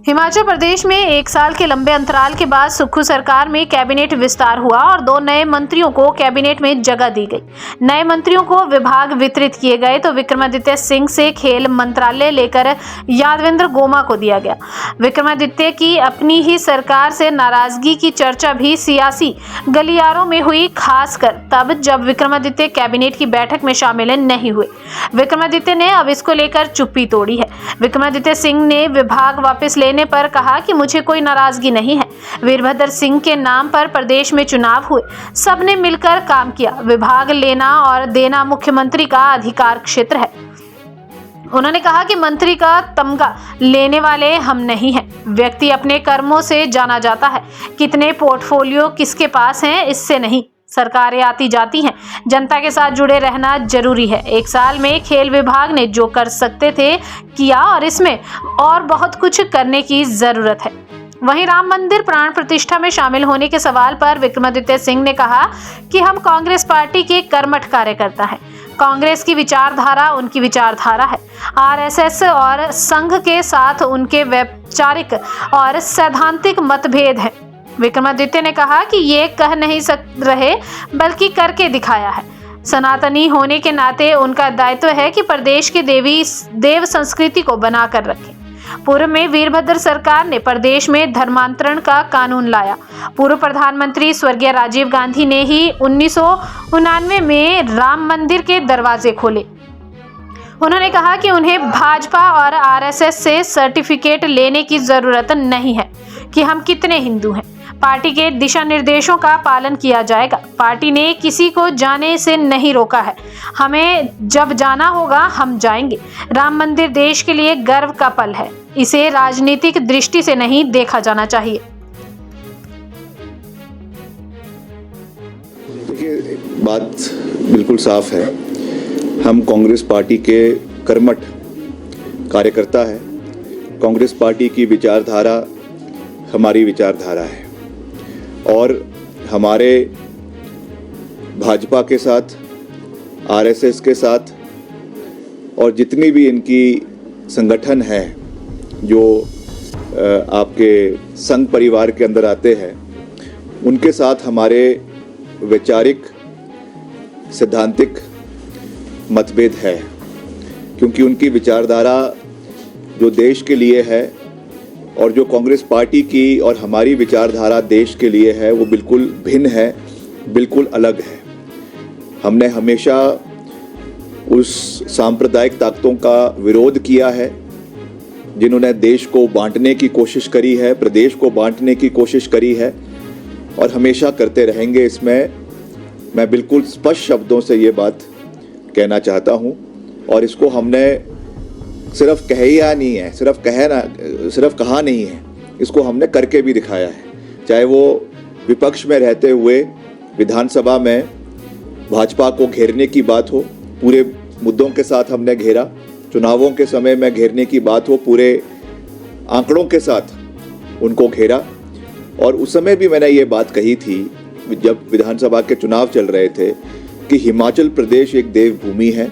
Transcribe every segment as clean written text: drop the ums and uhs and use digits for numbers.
हिमाचल प्रदेश में 1 साल के लंबे अंतराल के बाद सुक्खू सरकार में कैबिनेट विस्तार हुआ और 2 नए मंत्रियों को कैबिनेट में जगह दी गई। नए मंत्रियों को विभाग वितरित किए गए तो विक्रमादित्य सिंह से खेल मंत्रालय लेकर यादवेंद्र गोमा को दिया गया। विक्रमादित्य की अपनी ही सरकार से नाराजगी की चर्चा भी सियासी गलियारों में हुई, खासकर तब जब विक्रमादित्य कैबिनेट की बैठक में शामिल नहीं हुए। विक्रमादित्य ने अब इसको लेकर चुप्पी तोड़ी है। विक्रमादित्य सिंह ने विभाग वापस लेने पर कहा कि मुझे कोई नाराजगी नहीं है। वीरभद्र सिंह के नाम पर प्रदेश में चुनाव हुए, सबने मिलकर काम किया। विभाग लेना और देना मुख्यमंत्री का अधिकार क्षेत्र है। उन्होंने कहा कि मंत्री का तमगा लेने वाले हम नहीं हैं। व्यक्ति अपने कर्मों से जाना जाता है, कितने पोर्टफोलियो किसके पास हैं इससे नहीं। सरकारें आती जाती हैं, जनता के साथ जुड़े रहना जरूरी है। 1 साल में खेल विभाग ने जो कर सकते थे किया और इसमें और बहुत कुछ करने की जरूरत है। वहीं राम मंदिर प्राण प्रतिष्ठा में शामिल होने के सवाल पर विक्रमादित्य सिंह ने कहा कि हम कांग्रेस पार्टी के कर्मठ कार्यकर्ता हैं। कांग्रेस की विचारधारा उनकी विचारधारा है। आरएसएस और संघ के साथ उनके वैचारिक और सैद्धांतिक मतभेद हैं। विक्रमादित्य ने कहा कि ये कह नहीं रहे बल्कि करके दिखाया है। सनातनी होने के नाते उनका दायित्व है कि प्रदेश के देव संस्कृति को बनाकर रखें। पूर्व में वीरभद्र सरकार ने प्रदेश में धर्मांतरण का कानून लाया। पूर्व प्रधानमंत्री स्वर्गीय राजीव गांधी ने ही 1999 में राम मंदिर के दरवाजे खोले। उन्होंने कहा कि उन्हें भाजपा और आरएसएस से सर्टिफिकेट लेने की जरूरत नहीं है कि हम कितने हिंदू हैं। पार्टी के दिशा निर्देशों का पालन किया जाएगा। पार्टी ने किसी को जाने से नहीं रोका है। हमें जब जाना होगा हम जाएंगे। राम मंदिर देश के लिए गर्व का पल है। इसे राजनीतिक दृष्टि से नहीं देखा जाना चाहिए। देखिए, बात बिल्कुल साफ है। हम कांग्रेस पार्टी के कर्मठ कार्यकर्ता हैं। कांग्रेस पार्टी की विचारधारा हमारी विचारधारा है और हमारे भाजपा के साथ, आरएसएस के साथ और जितनी भी इनकी संगठन हैं जो आपके संघ परिवार के अंदर आते हैं, उनके साथ हमारे वैचारिक सैद्धांतिक मतभेद है, क्योंकि उनकी विचारधारा जो देश के लिए है और जो कांग्रेस पार्टी की और हमारी विचारधारा देश के लिए है वो बिल्कुल भिन्न है, बिल्कुल अलग है। हमने हमेशा उस सांप्रदायिक ताकतों का विरोध किया है जिन्होंने देश को बांटने की कोशिश करी है, प्रदेश को बांटने की कोशिश करी है और हमेशा करते रहेंगे। इसमें मैं बिल्कुल स्पष्ट शब्दों से ये बात कहना चाहता हूँ और इसको हमने सिर्फ कहा नहीं है, सिर्फ कहा नहीं है, इसको हमने करके भी दिखाया है। चाहे वो विपक्ष में रहते हुए विधानसभा में भाजपा को घेरने की बात हो, पूरे मुद्दों के साथ हमने घेरा। चुनावों के समय में घेरने की बात हो, पूरे आंकड़ों के साथ उनको घेरा। और उस समय भी मैंने ये बात कही थी जब विधानसभा के चुनाव चल रहे थे कि हिमाचल प्रदेश एक देवभूमि है।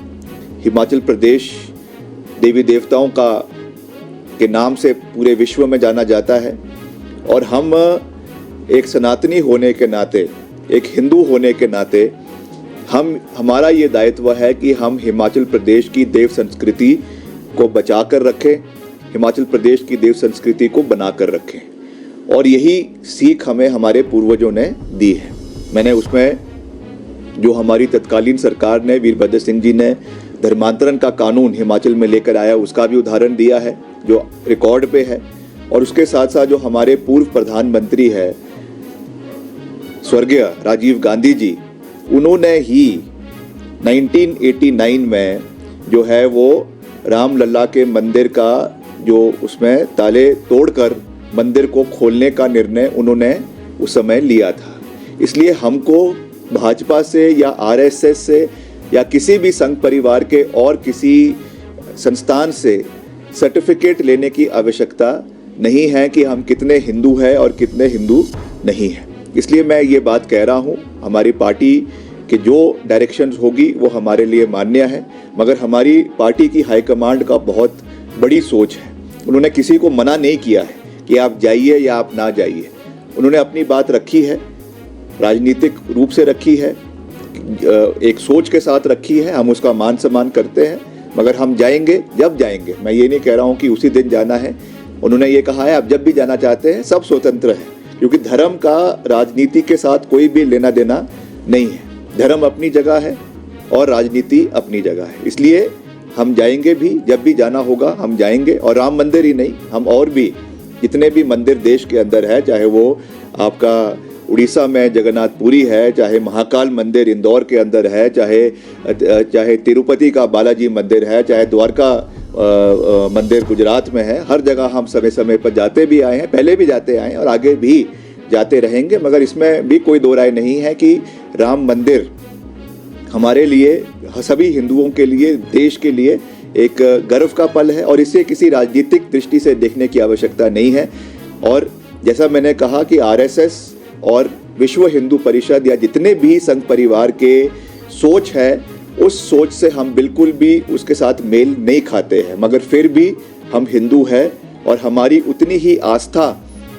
हिमाचल प्रदेश देवी देवताओं के नाम से पूरे विश्व में जाना जाता है और हम एक सनातनी होने के नाते, एक हिंदू होने के नाते हमारा ये दायित्व है कि हम हिमाचल प्रदेश की देव संस्कृति को बचा कर रखें, हिमाचल प्रदेश की देव संस्कृति को बना कर रखें। और यही सीख हमें हमारे पूर्वजों ने दी है। मैंने उसमें जो हमारी तत्कालीन सरकार ने, वीरभद्र सिंह जी ने धर्मांतरण का कानून हिमाचल में लेकर आया, उसका भी उदाहरण दिया है जो रिकॉर्ड पे है। और उसके साथ साथ जो हमारे पूर्व प्रधानमंत्री है स्वर्गीय राजीव गांधी जी, उन्होंने ही 1989 में जो है वो रामलला के मंदिर का जो उसमें ताले तोड़कर मंदिर को खोलने का निर्णय उन्होंने उस समय लिया था। इसलिए हमको भाजपा से या आरएसएस से या किसी भी संघ परिवार के और किसी संस्थान से सर्टिफिकेट लेने की आवश्यकता नहीं है कि हम कितने हिंदू हैं और कितने हिंदू नहीं हैं। इसलिए मैं ये बात कह रहा हूँ, हमारी पार्टी कि जो डायरेक्शंस होगी वो हमारे लिए मान्य है, मगर हमारी पार्टी की हाईकमांड का बहुत बड़ी सोच है। उन्होंने किसी को मना नहीं किया है कि आप जाइए या आप ना जाइए। उन्होंने अपनी बात रखी है, राजनीतिक रूप से रखी है, एक सोच के साथ रखी है, हम उसका मान सम्मान करते हैं, मगर हम जाएंगे जब जाएंगे। मैं ये नहीं कह रहा हूँ कि उसी दिन जाना है। उन्होंने ये कहा है आप जब भी जाना चाहते हैं, सब स्वतंत्र है, क्योंकि धर्म का राजनीति के साथ कोई भी लेना देना नहीं है। धर्म अपनी जगह है और राजनीति अपनी जगह है, इसलिए हम जाएंगे भी, जब भी जाना होगा हम जाएंगे। और राम मंदिर ही नहीं, हम और भी जितने भी मंदिर देश के अंदर है, चाहे वो आपका उड़ीसा में जगन्नाथपुरी है, चाहे महाकाल मंदिर इंदौर के अंदर है, चाहे तिरुपति का बालाजी मंदिर है, चाहे द्वारका मंदिर गुजरात में है, हर जगह हम समय समय पर जाते भी आए हैं, पहले भी जाते आए हैं और आगे भी जाते रहेंगे। मगर इसमें भी कोई दो राय नहीं है कि राम मंदिर हमारे लिए, सभी हिंदुओं के लिए, देश के लिए एक गर्व का पल है और इसे किसी राजनीतिक दृष्टि से देखने की आवश्यकता नहीं है। और जैसा मैंने कहा कि आरएसएस और विश्व हिंदू परिषद या जितने भी संघ परिवार के सोच है, उस सोच से हम बिल्कुल भी उसके साथ मेल नहीं खाते हैं, मगर फिर भी हम हिंदू हैं और हमारी उतनी ही आस्था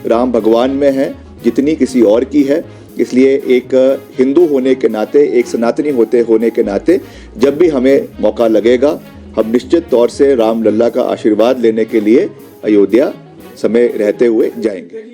राम भगवान में है जितनी किसी और की है। इसलिए एक हिंदू होने के नाते, एक सनातनी होने के नाते, जब भी हमें मौका लगेगा, हम निश्चित तौर से राम लल्ला का आशीर्वाद लेने के लिए अयोध्या समय रहते हुए जाएंगे।